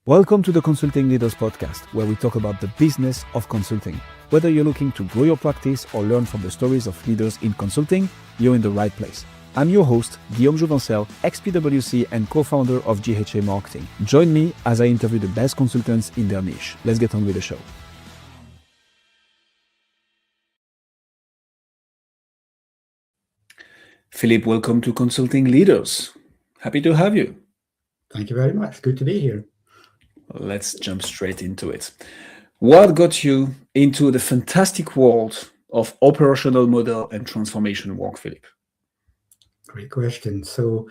Welcome to the Consulting Leaders Podcast, where we talk about the business of consulting. Whether you're looking to grow your practice or learn from the stories of leaders in consulting, you're in the right place. I'm your host, Guillaume Jouvencel, ex-PwC and co-founder of GHA Marketing. Join me as I interview the best consultants in their niche. Let's get on with the show. Philippe, welcome to Consulting Leaders. Happy to have you. Thank you very much. Good to be here. Let's jump straight into it. What got you into the fantastic world of operational model and transformation work, Philippe? Great question. So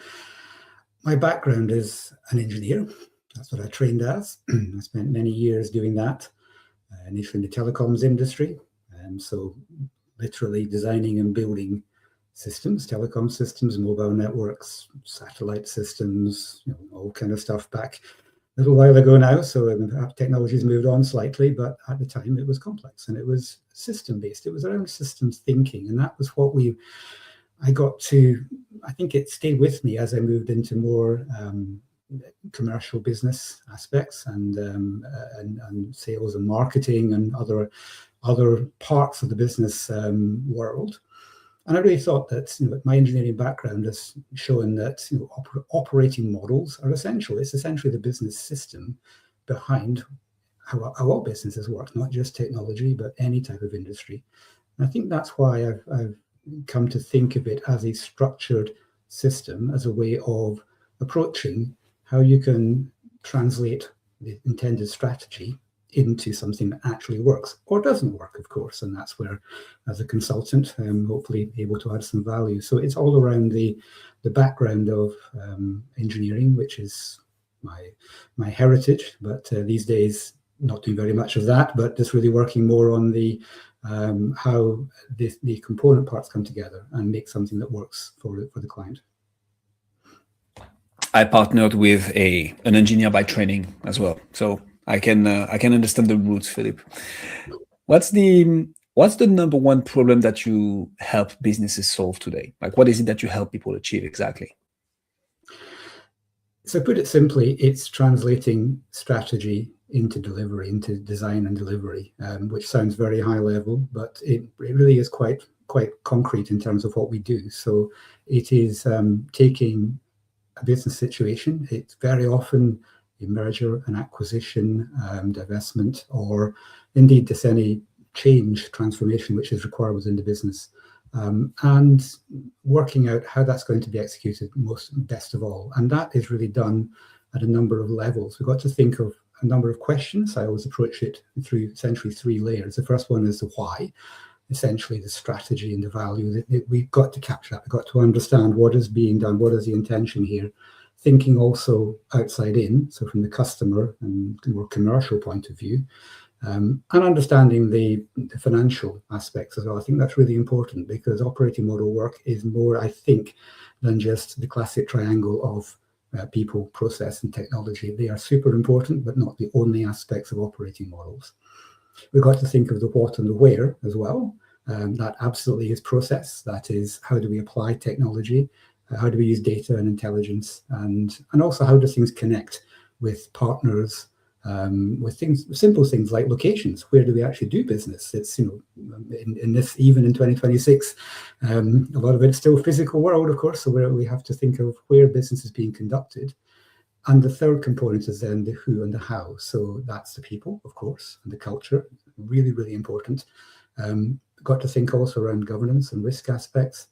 my background is an engineer. That's what I trained as. I spent many years doing that, initially in the telecoms industry. So literally designing and building systems, telecom systems, mobile networks, satellite systems, all kind of stuff back a little while ago now. So technology's moved on slightly, but at the time it was complex and it was system-based. It was around systems thinking. And that was what I think it stayed with me as I moved into more commercial business aspects and sales and marketing and other parts of the business world. And I really thought that my engineering background has shown that operating models are essential. It's essentially the business system behind how all businesses work, not just technology, but any type of industry. And I think that's why I've come to think of it as a structured system, as a way of approaching how you can translate the intended strategy into something that actually works or doesn't work, of course. And that's where, as a consultant, I'm hopefully able to add some value. So it's all around the background of engineering, which is my heritage, but these days not doing very much of that, but just really working more on the how the component parts come together and make something that works for the client. I partnered with an engineer by training as well, so I can understand the roots, Philippe. What's the number one problem that you help businesses solve today? Like, what is it that you help people achieve exactly? So put it simply, it's translating strategy into delivery, into design and delivery, which sounds very high level, but it really is quite concrete in terms of what we do. So it is taking a business situation. It's very often a merger, an acquisition, divestment, or indeed just any change, transformation which is required within the business, and working out how that's going to be executed best of all. And that is really done at a number of levels. We've got to think of a number of questions. I always approach it through essentially three layers. The first one is the why, essentially the strategy and the value that we've got to capture that. We've got to understand what is being done, what is the intention here. Thinking also outside in, so from the customer and more commercial point of view, and understanding the financial aspects as well. I think that's really important because operating model work is more, I think, than just the classic triangle of people, process, and technology. They are super important, but not the only aspects of operating models. We've got to think of the what and the where as well. That absolutely is process. That is, how do we apply technology? How do we use data and intelligence, and also how do things connect with partners, with simple things like locations? Where do we actually do business? It's in this, even in 2026, a lot of it's still physical world, of course. So where we have to think of where business is being conducted, and the third component is then the who and the how. So that's the people, of course, and the culture, really, really important. Got to think also around governance and risk aspects.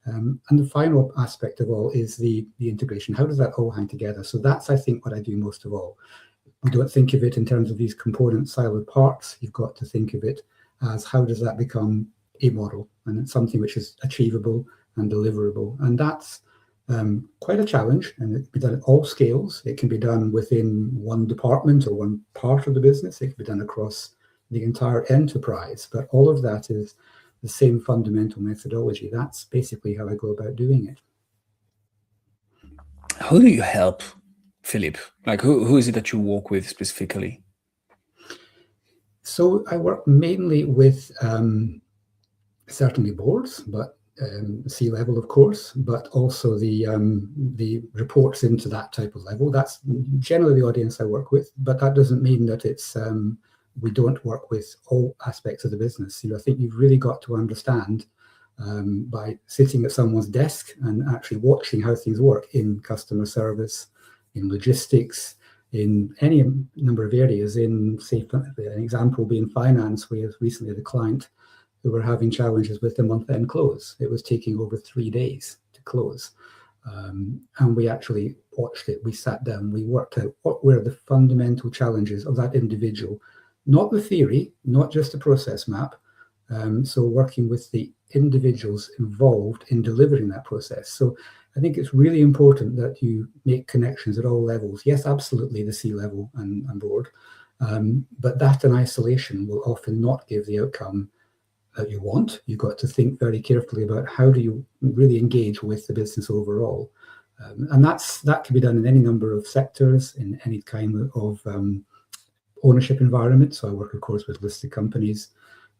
And the final aspect of all is the integration. How does that all hang together? So that's, I think, what I do most of all. We don't think of it in terms of these component siloed parts. You've got to think of it as how does that become a model, and it's something which is achievable and deliverable. And that's quite a challenge, and it can be done at all scales. It can be done within one department or one part of the business. It can be done across the entire enterprise, but all of that is the same fundamental methodology. That's basically how I go about doing it. How do you help, Philippe? Like, who is it that you work with specifically? So I work mainly with certainly boards, but C-level, of course, but also the reports into that type of level. That's generally the audience I work with, but that doesn't mean that it's we don't work with all aspects of the business. I think you've really got to understand by sitting at someone's desk and actually watching how things work in customer service, in logistics, in any number of areas. In, say, an example being finance, we have recently had a client who were having challenges with the month-end close. It was taking over 3 days to close. And we actually watched it. We sat down, we worked out what were the fundamental challenges of that individual, not the theory, not just a process map. So working with the individuals involved in delivering that process. So I think it's really important that you make connections at all levels. Yes, absolutely, the C-level and board, but that in isolation will often not give the outcome that you want. You've got to think very carefully about how do you really engage with the business overall. And that can be done in any number of sectors, in any kind of ownership environment. So I work, of course, with listed companies,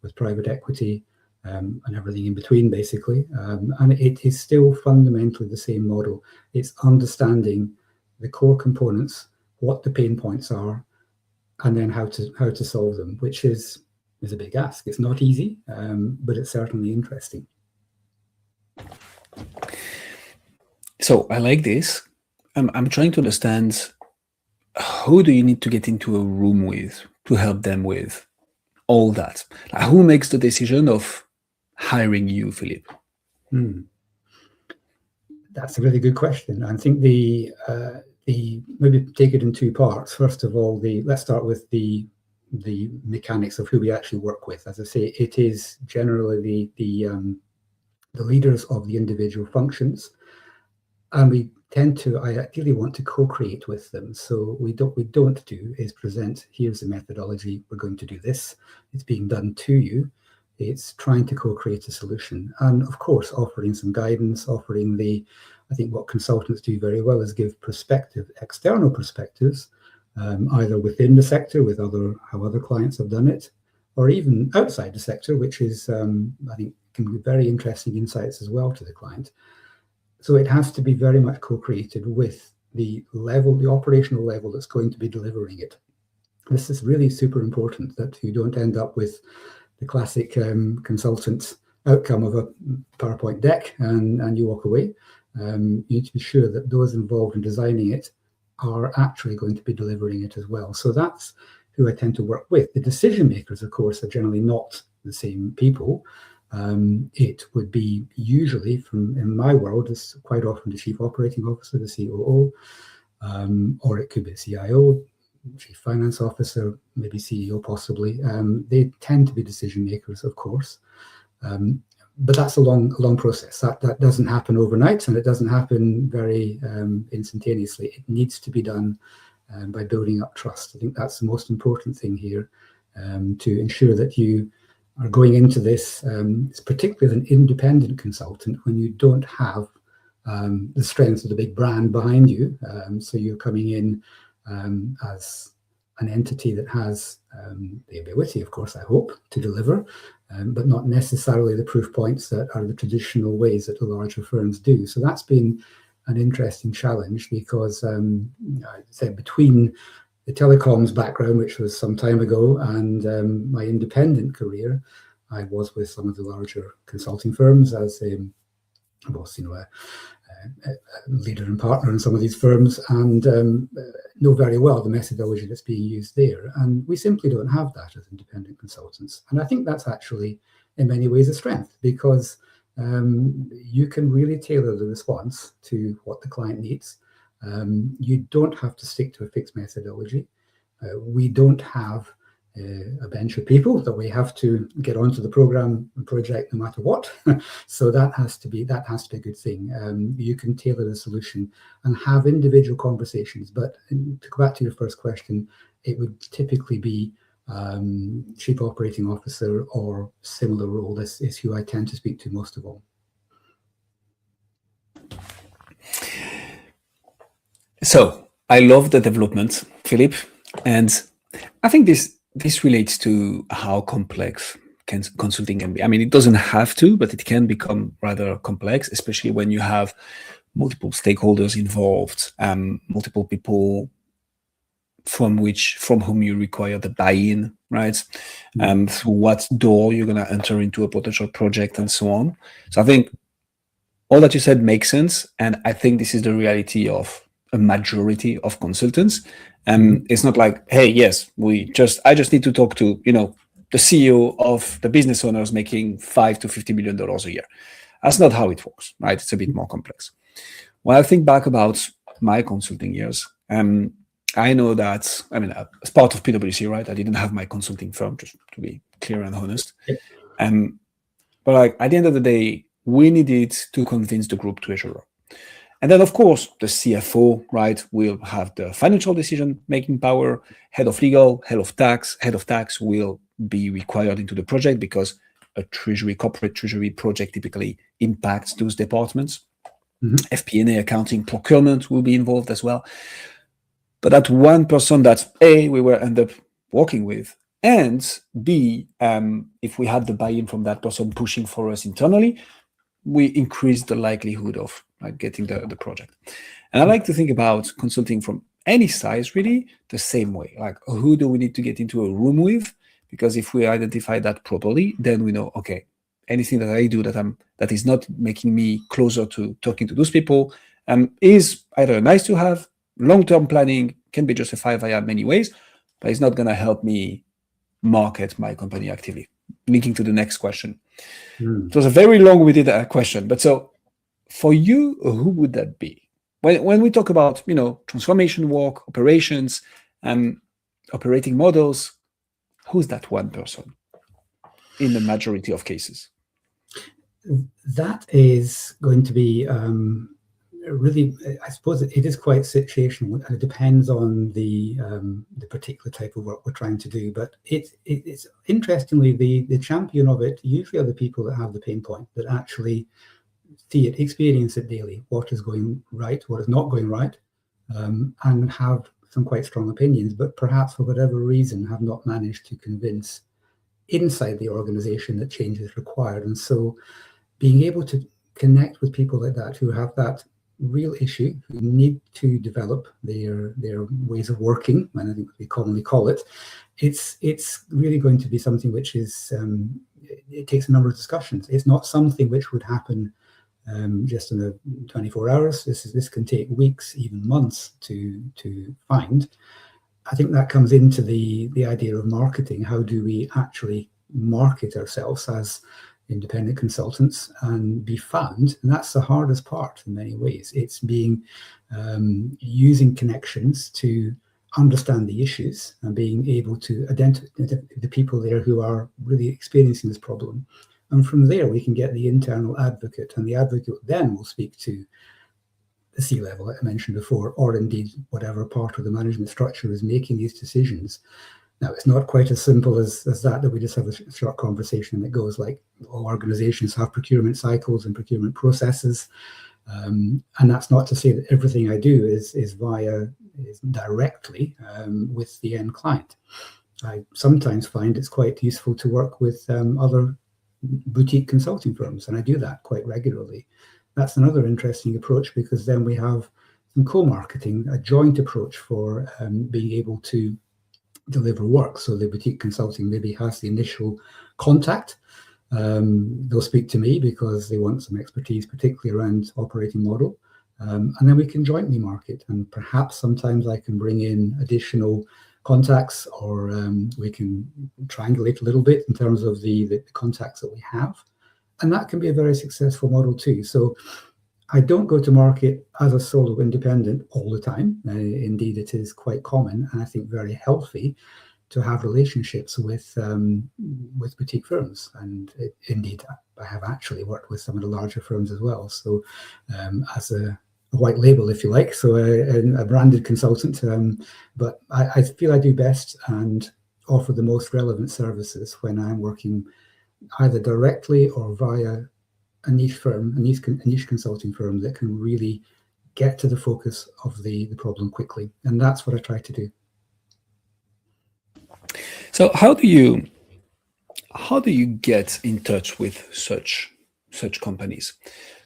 with private equity, and everything in between, basically. And it is still fundamentally the same model. It's understanding the core components, what the pain points are, and then how to solve them, which is a big ask. It's not easy, but it's certainly interesting. So I like this. I'm trying to understand, who do you need to get into a room with to help them with all that? Like, who makes the decision of hiring you, Philippe? That's a really good question. I think the maybe take it in two parts. First of all, let's start with the mechanics of who we actually work with. As I say, it is generally the leaders of the individual functions, and we tend to, I ideally want to co-create with them. So we don't do is present, here's the methodology, we're going to do this, it's being done to you. It's trying to co-create a solution, and of course offering some guidance, I think what consultants do very well is give perspective, external perspectives, either within the sector with how other clients have done it, or even outside the sector, which is I think can be very interesting insights as well to the client. So it has to be very much co-created with the operational level that's going to be delivering it. This is really super important, that you don't end up with the classic consultant outcome of a PowerPoint deck and you walk away. You need to be sure that those involved in designing it are actually going to be delivering it as well. So that's who I tend to work with. The decision makers, of course, are generally not the same people. It would be usually, in my world, it's quite often the chief operating officer, the COO, or it could be a CIO, chief finance officer, maybe CEO possibly. They tend to be decision makers, of course. But that's a long process. That doesn't happen overnight, and it doesn't happen very instantaneously. It needs to be done by building up trust. I think that's the most important thing here, to ensure that you are going into this, particularly as an independent consultant, when you don't have the strength of the big brand behind you. So you're coming in as an entity that has the ability, of course, I hope, to deliver, but not necessarily the proof points that are the traditional ways that the larger firms do. So that's been an interesting challenge, because I said, between the telecoms background, which was some time ago, and my independent career, I was with some of the larger consulting firms as a leader and partner in some of these firms, and know very well the methodology that's being used there. And we simply don't have that as independent consultants. And I think that's actually, in many ways, a strength, because you can really tailor the response to what the client needs. You don't have to stick to a fixed methodology. We don't have a bench of people that we have to get onto the program and project no matter what. So that has to be a good thing. You can tailor the solution and have individual conversations. But to go back to your first question, it would typically be chief operating officer or similar role. This is who I tend to speak to most of all. So I love the development, Philippe, and I think this relates to how complex consulting can be. I mean, it doesn't have to, but it can become rather complex, especially when you have multiple stakeholders involved, multiple people from whom you require the buy-in, right? Through what door you're going to enter into a potential project and so on. So I think all that you said makes sense. And I think this is the reality of a majority of consultants. It's not like, hey, yes, I just need to talk to, the CEO of the business owners making $5 to $50 million a year. That's not how it works, right? It's a bit more complex. When I think back about my consulting years, I know that, as part of PwC, right, I didn't have my consulting firm, just to be clear and honest. But like at the end of the day, we needed to convince the group treasurer. And then, of course, the CFO, right, will have the financial decision-making power. Head of legal, head of tax will be required into the project because a corporate treasury project typically impacts those departments. FP&A, accounting, procurement will be involved as well. But that one person that A, we will end up working with, and B, if we had the buy-in from that person pushing for us internally, we increase the likelihood of getting the project. And I like to think about consulting from any size, really, the same way. Like, who do we need to get into a room with? Because if we identify that properly, then we know, okay, anything that I do that is not making me closer to talking to those people is either nice to have, long-term planning can be justified via many ways, but it's not going to help me market my company actively. Linking to the next question. It was a very long-winded question, but so for you, who would that be? When we talk about transformation work, operations, operating models, who's that one person in the majority of cases? That is going to be really, I suppose it is quite situational, and it depends on the particular type of work we're trying to do. But it's interestingly, the champion of it usually are the people that have the pain point, that actually see it, experience it daily, what is going right, what is not going right, and have some quite strong opinions, but perhaps for whatever reason have not managed to convince inside the organization that change is required. And so being able to connect with people like that who have that real issue, who need to develop their ways of working, and I think we commonly call it, it's really going to be something which is, it takes a number of discussions. It's not something which would happen just in a 24 hours. This can take weeks, even months to find. I think that comes into the idea of marketing. How do we actually market ourselves as independent consultants and be found? And that's the hardest part in many ways. It's being using connections to understand the issues and being able to identify the people there who are really experiencing this problem. And from there, we can get the internal advocate, and the advocate then will speak to the C-level that I mentioned before, or indeed whatever part of the management structure is making these decisions. Now, it's not quite as simple as that we just have a short conversation and it goes like, all organizations have procurement cycles and procurement processes. And that's not to say that everything I do is directly with the end client. I sometimes find it's quite useful to work with other boutique consulting firms, and I do that quite regularly. That's another interesting approach, because then we have some co-marketing, a joint approach for being able to deliver work. So the boutique consulting maybe has the initial contact. They'll speak to me because they want some expertise, particularly around operating model. And then we can jointly market, and perhaps sometimes I can bring in additional contacts, or we can triangulate a little bit in terms of the contacts that we have. And that can be a very successful model too. So I don't go to market as a solo independent all the time. Indeed, it is quite common, and I think very healthy, to have relationships with boutique firms. And indeed, I have actually worked with some of the larger firms as well. So as a white label, if you like, so a branded consultant. But I feel I do best and offer the most relevant services when I'm working either directly or via a niche firm, a niche consulting firm that can really get to the focus of the problem quickly. And that's what I try to do. So how do you how do you get in touch with such companies?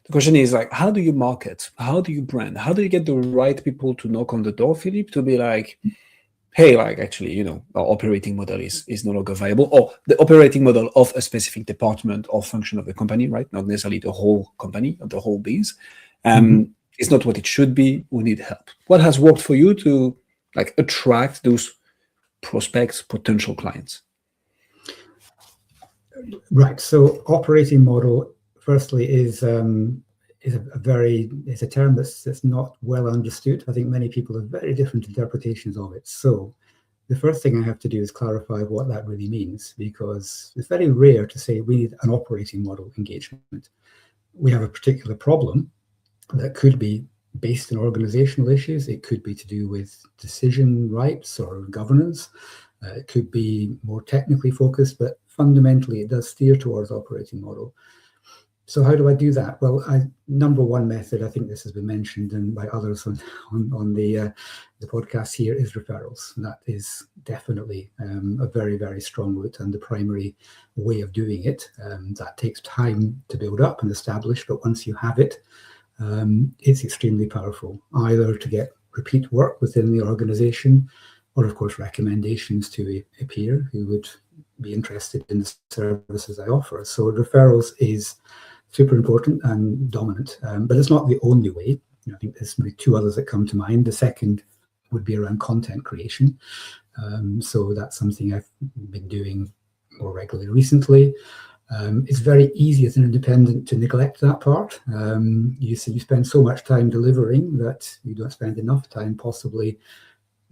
The question is like, how do you market? How do you brand? How do you get the right people to knock on the door, Philippe, to be like, hey, like actually, our operating model is no longer viable, or the operating model of a specific department or function of the company, right? Not necessarily the whole company or the whole biz. It's not what it should be. We need help. What has worked for you to like attract those prospects, potential clients? Right. So operating model, firstly, is a term that's not well understood. I think many people have very different interpretations of it. So the first thing I have to do is clarify what that really means, because it's very rare to say we need an operating model engagement. We have a particular problem that could be based on organizational issues. It could be to do with decision rights or governance. It could be more technically focused, but fundamentally it does steer towards operating model. So how do I do that? Well, number one method, I think this has been mentioned and by others on the podcast here, is referrals. That is definitely a very, very strong route and the primary way of doing it. That takes time to build up and establish, but once you have it, it's extremely powerful, either to get repeat work within the organization or, of course, recommendations to a peer who would be interested in the services I offer. So referrals is super important and dominant, but it's not the only way. I think there's maybe two others that come to mind. The second would be around content creation. So that's something I've been doing more regularly recently. It's very easy as an independent to neglect that part. You spend so much time delivering that you don't spend enough time possibly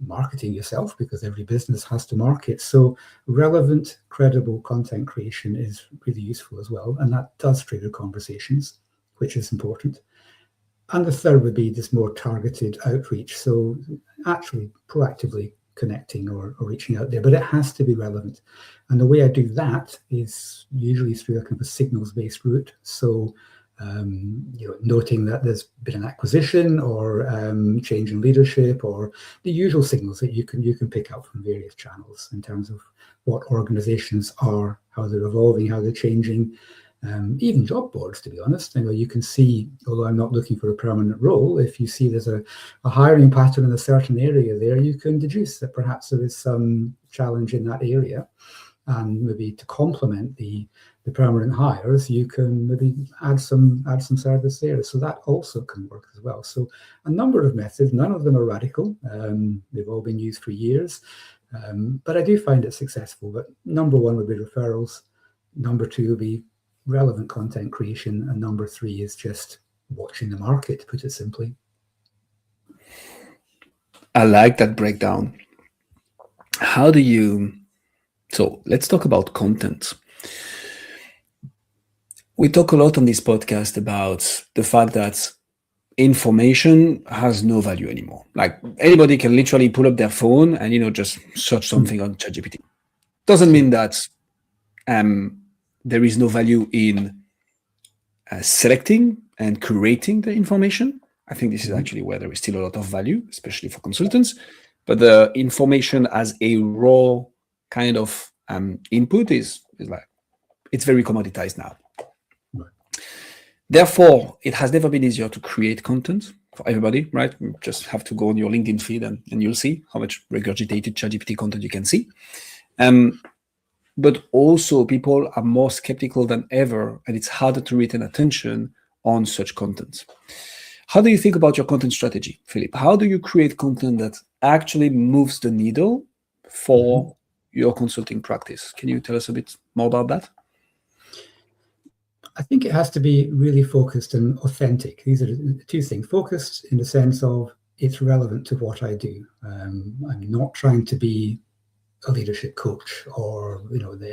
marketing yourself, because every business has to market. So relevant, credible content creation is really useful as well. And that does trigger conversations, which is important. And the third would be this more targeted outreach. So actually proactively connecting or reaching out there, but it has to be relevant. And the way I do that is usually through a kind of a signals-based route. So noting that there's been an acquisition or change in leadership, or the usual signals that you can pick up from various channels in terms of what organizations are, how they're evolving, how they're changing. Even job boards, to be honest. You can see, although I'm not looking for a permanent role, if you see there's a hiring pattern in a certain area there, you can deduce that perhaps there is some challenge in that area. And maybe to complement the permanent hires, you can maybe add some service there. So that also can work as well. So a number of methods, none of them are radical. They've all been used for years, but I do find it successful. But number one would be referrals. Number two would be relevant content creation. And number three is just watching the market, to put it simply. I like that breakdown. So let's talk about content. We talk a lot on this podcast about the fact that information has no value anymore. Like anybody can literally pull up their phone and, just search something on ChatGPT. Doesn't mean that there is no value in selecting and curating the information. I think this is actually where there is still a lot of value, especially for consultants. But the information as a raw kind of input is like, it's very commoditized now. Right. Therefore, it has never been easier to create content for everybody, right? You just have to go on your LinkedIn feed and you'll see how much regurgitated ChatGPT content you can see. But also people are more skeptical than ever, and it's harder to retain attention on such content. How do you think about your content strategy, Philippe? How do you create content that actually moves the needle for your consulting practice? Can you tell us a bit more about that? I think it has to be really focused and authentic. These are the two things. Focused in the sense of it's relevant to what I do. I'm not trying to be a leadership coach or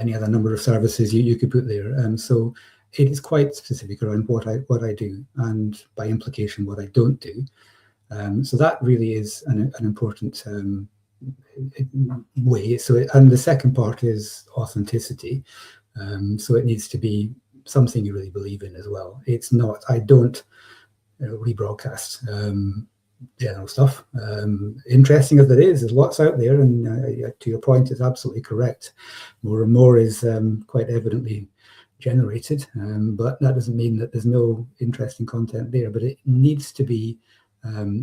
any other number of services you could put there. And so it is quite specific around what I do, and by implication what I don't do. So that really is an important way. And the second part is authenticity. So it needs to be something you really believe in as well. It's not, I don't rebroadcast general stuff. Interesting as it is, there's lots out there, and to your point, it's absolutely correct. More and more is quite evidently generated, but that doesn't mean that there's no interesting content there, but it needs to be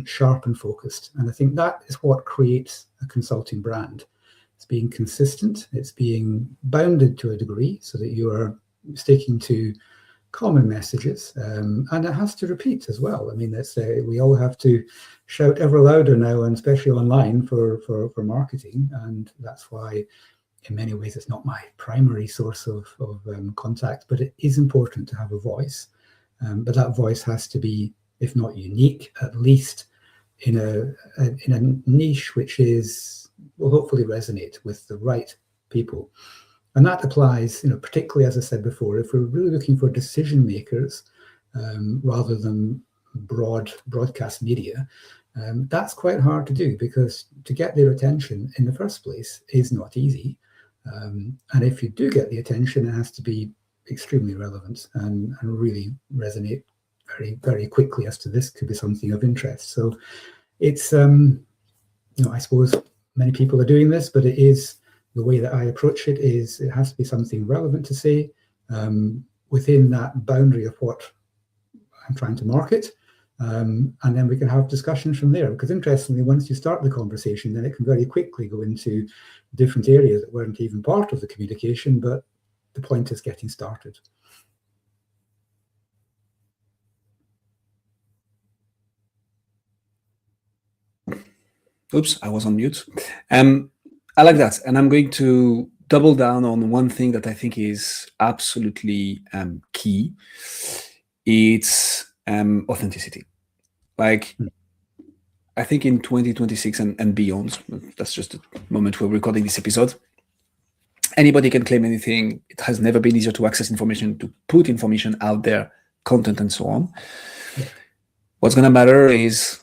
sharp and focused. And I think that is what creates a consulting brand. It's being consistent, it's being bounded to a degree so that you are sticking to common messages, and it has to repeat as well. I mean, we all have to shout ever louder now, and especially online for marketing, and that's why in many ways it's not my primary source of contact, but it is important to have a voice, but that voice has to be, if not unique, at least in a niche which will hopefully resonate with the right people. And that applies, particularly, as I said before, if we're really looking for decision makers rather than broadcast media, that's quite hard to do, because to get their attention in the first place is not easy. And if you do get the attention, it has to be extremely relevant and really resonate very, very quickly as to this could be something of interest. So it's, I suppose many people are doing this, but it is, the way that I approach it is, it has to be something relevant to say within that boundary of what I'm trying to market. And then we can have discussions from there, because interestingly, once you start the conversation, then it can very quickly go into different areas that weren't even part of the communication, but the point is getting started. Oops, I was on mute. I like that. And I'm going to double down on one thing that I think is absolutely key. It's authenticity. Like, I think in 2026 and beyond, that's just the moment we're recording this episode, anybody can claim anything. It has never been easier to access information, to put information out there, content and so on. What's going to matter is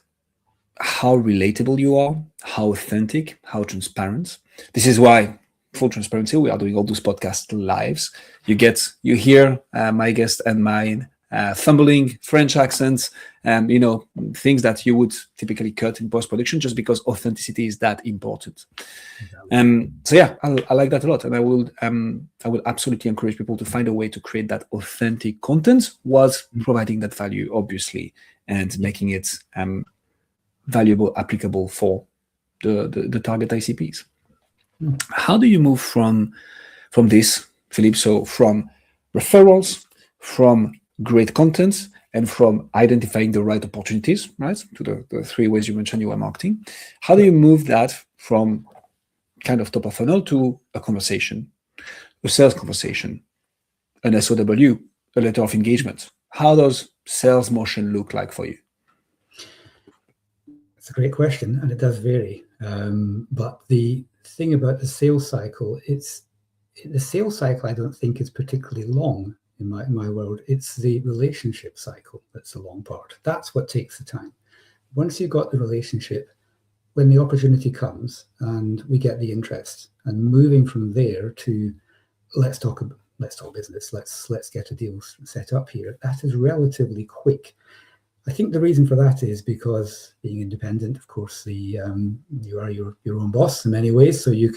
how relatable you are, how authentic, how transparent. This is why, full transparency, we are doing all those podcast lives. You hear my guest and mine fumbling French accents, things that you would typically cut in post-production, just because authenticity is that important. So yeah, I like that a lot, and I will absolutely encourage people to find a way to create that authentic content whilst providing that value, obviously, and making it valuable, applicable for the target ICPs. How do you move from this, Philippe? So from referrals, from great content, and from identifying the right opportunities, right, to the three ways you mentioned you were marketing. How do you move that from kind of top of funnel to a conversation, a sales conversation, an SOW, a letter of engagement? How does sales motion look like for you? It's a great question, and it does vary. But the thing about the sales cycle, I don't think is particularly long in my world. It's the relationship cycle that's the long part. That's what takes the time. Once you've got the relationship, when the opportunity comes and we get the interest, and moving from there to let's talk business, let's get a deal set up here, that is relatively quick. I think the reason for that is because being independent, of course, you are your own boss in many ways, so you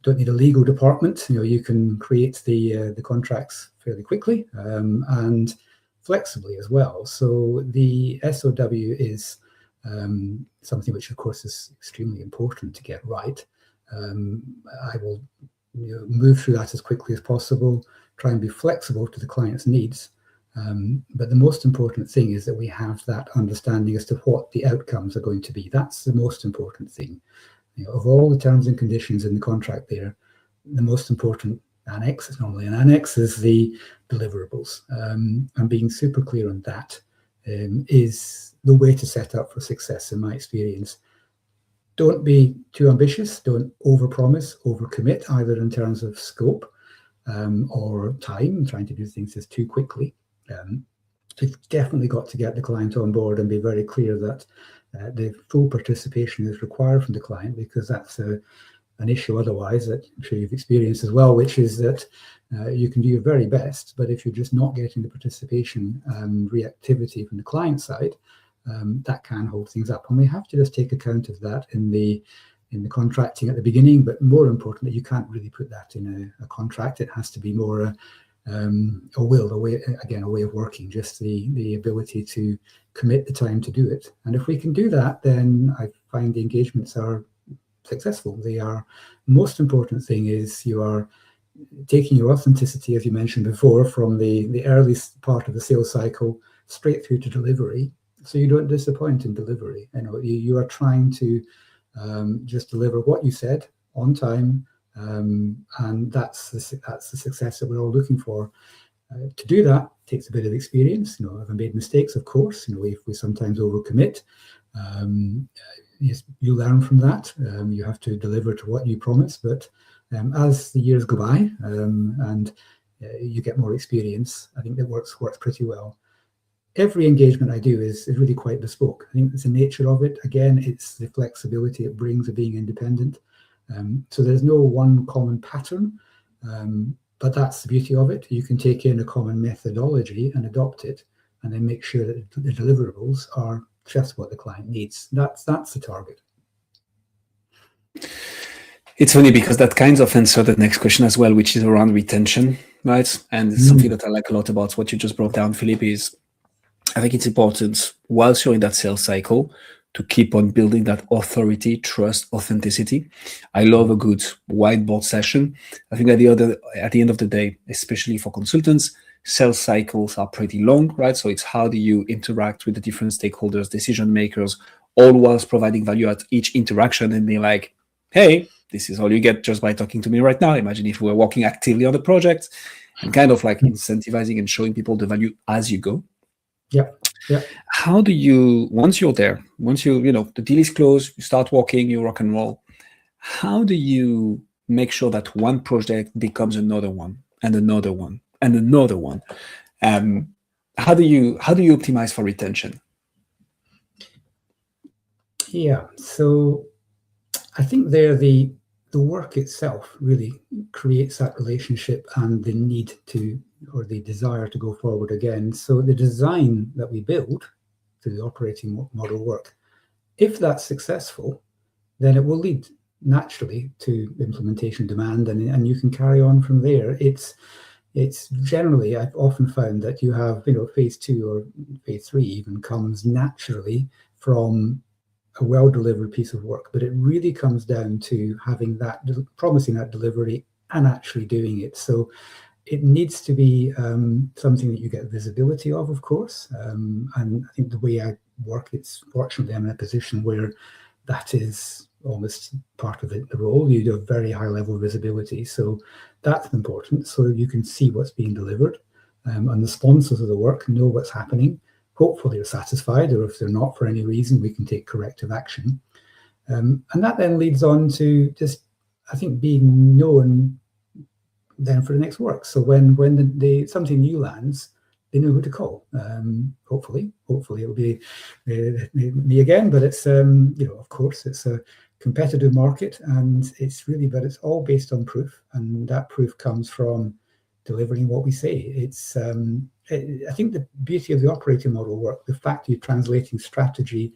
don't need a legal department. You can create the contracts fairly quickly and flexibly as well. So the SOW is something which, of course, is extremely important to get right. I will move through that as quickly as possible, try and be flexible to the client's needs. But the most important thing is that we have that understanding as to what the outcomes are going to be. That's the most important thing. Of all the terms and conditions in the contract there, the most important annex, it's normally an annex, is the deliverables. And being super clear on that is the way to set up for success, in my experience. Don't be too ambitious. Don't overpromise, overcommit, either in terms of scope or time, trying to do things just too quickly. You've definitely got to get the client on board and be very clear that the full participation is required from the client, because that's an issue otherwise that I'm sure you've experienced as well, which is that you can do your very best, but if you're just not getting the participation and reactivity from the client side, that can hold things up. And we have to just take account of that in the contracting at the beginning, but more importantly, you can't really put that in a contract. It has to be more a way of working, just the ability to commit the time to do it. And if we can do that, then I find the engagements are successful. They are, most important thing is you are taking your authenticity, as you mentioned before, from the early part of the sales cycle straight through to delivery, so you don't disappoint in delivery. You are trying to just deliver what you said on time, and that's the success that we're all looking for. To do that takes a bit of experience. Have I made mistakes? Of course. We sometimes overcommit. Yes, you learn from that. You have to deliver to what you promise, but as the years go by and you get more experience, I think that works pretty well. Every engagement I do is really quite bespoke. I think it's the nature of it. Again, it's the flexibility it brings of being independent. So there's no one common pattern, but that's the beauty of it. You can take in a common methodology and adopt it, and then make sure that the deliverables are just what the client needs. That's the target. It's funny because that kind of answers the next question as well, which is around retention, right? And it's something that I like a lot about what you just brought down, Philippe, is I think it's important whilst you're in that sales cycle to keep on building that authority, trust, authenticity. I love a good whiteboard session. I think at the end of the day, especially for consultants, sales cycles are pretty long, right? So it's how do you interact with the different stakeholders, decision makers, all whilst providing value at each interaction and being like, hey, this is all you get just by talking to me right now. Imagine if we were working actively on the project, and kind of like incentivizing and showing people the value as you go. Yeah. How do you, once you're there, the deal is closed, you start working, you rock and roll, how do you make sure that one project becomes another one and another one and another one? How do you optimize for retention? Yeah, so I think the work itself really creates that relationship and the need to, or the desire to go forward again. So the design that we build to the operating model work, if that's successful, then it will lead naturally to implementation demand, and you can carry on from there. It's generally, I've often found that you have, phase 2 or phase 3 even comes naturally from a well-delivered piece of work, but it really comes down to having that, promising that delivery and actually doing it. So it needs to be something that you get visibility of course. And I think the way I work, fortunately I'm in a position where that is almost part of the role. You have very high level visibility. So that's important. So you can see what's being delivered, and the sponsors of the work know what's happening. Hopefully they're satisfied, or if they're not for any reason, we can take corrective action. And that then leads on to just, I think, being known then for the next work. So when something new lands, they know who to call. Hopefully it'll be me again, but it's, of course, it's a competitive market, and but it's all based on proof, and that proof comes from delivering what we say. I think the beauty of the operating model work, the fact you're translating strategy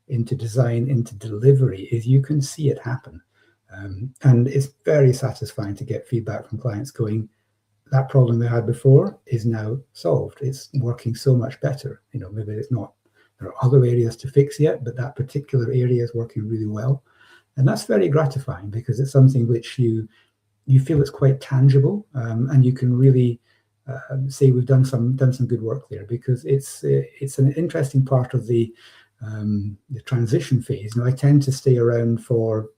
into design, into delivery, is you can see it happen. And it's very satisfying to get feedback from clients going, that problem they had before is now solved. It's working so much better. Maybe it's not, there are other areas to fix yet, but that particular area is working really well. And that's very gratifying because it's something which you feel it's quite tangible, and you can really say we've done some good work there, because it's an interesting part of the transition phase. I tend to stay around for,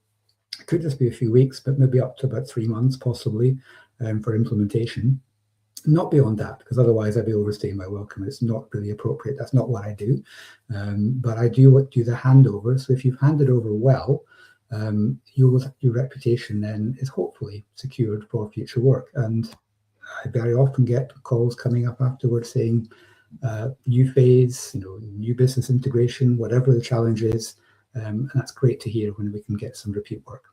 it could just be a few weeks, but maybe up to about 3 months possibly, for implementation. Not beyond that, because otherwise I'd be overstaying my welcome. It's not really appropriate. That's not what I do. But I do the handover. So if you've handed over well, your reputation then is hopefully secured for future work. And I very often get calls coming up afterwards saying, new phase, new business integration, whatever the challenge is. And that's great to hear when we can get some repeat work.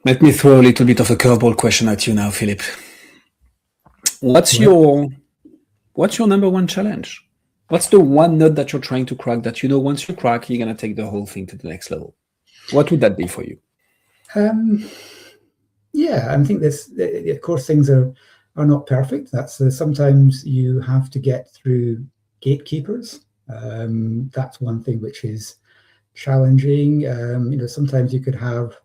Let me throw a little bit of a curveball question at you now, Philippe. What's your number one challenge? What's the one nut that you're trying to crack that once you crack, you're going to take the whole thing to the next level? What would that be for you? Yeah, I think this. Of course, things are not perfect. That's sometimes you have to get through gatekeepers. That's one thing which is challenging. Sometimes you could have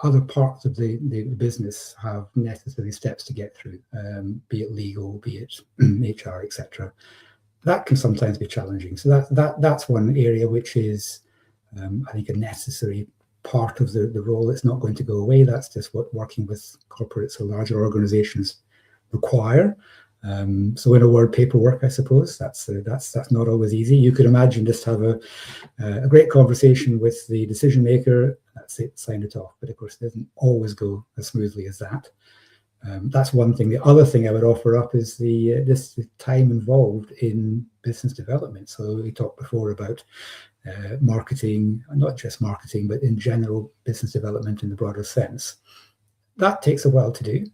other parts of the business have necessary steps to get through, be it legal, be it HR, etc. That can sometimes be challenging. So that's one area which is, I think, a necessary part of the role. It's not going to go away. That's just what working with corporates or larger organizations require. So in a word, paperwork, I suppose, that's not always easy. You could imagine just have a great conversation with the decision maker, that's it, sign it off. But of course, it doesn't always go as smoothly as that. That's one thing. The other thing I would offer up is the time involved in business development. So we talked before about marketing, not just marketing, but in general business development in the broader sense. That takes a while to do.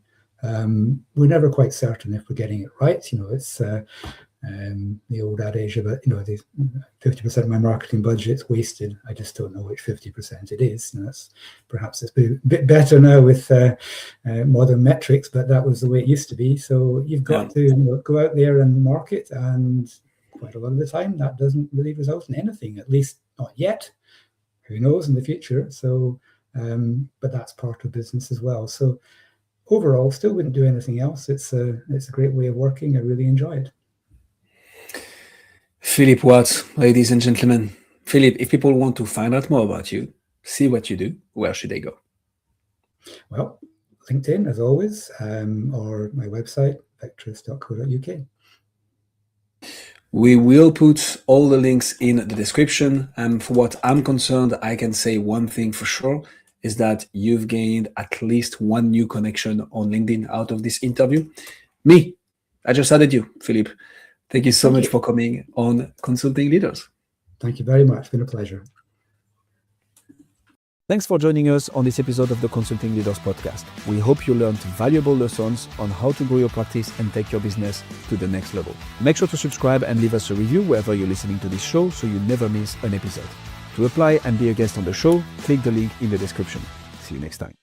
We're never quite certain if we're getting it right. It's the old adage about, the 50% of my marketing budget's wasted. I just don't know which 50% it is. Perhaps it's a bit better now with modern metrics, but that was the way it used to be. So you've got to go out there and market, and quite a lot of the time that doesn't really result in anything, at least not yet. Who knows in the future? So, but that's part of business as well. So overall, still wouldn't do anything else. It's a great way of working. I really enjoy it. Philip Watts, ladies and gentlemen. Philip, if people want to find out more about you, see what you do, where should they go? Well, LinkedIn, as always, or my website, vectris.co.uk. We will put all the links in the description. And for what I'm concerned, I can say one thing for sure, is that you've gained at least one new connection on LinkedIn out of this interview. Me, I just added you, Philip. Thank you so much for coming on Consulting Leaders. Thank you very much. It's been a pleasure. Thanks for joining us on this episode of the Consulting Leaders podcast. We hope you learned valuable lessons on how to grow your practice and take your business to the next level. Make sure to subscribe and leave us a review wherever you're listening to this show so you never miss an episode. To apply and be a guest on the show, click the link in the description. See you next time.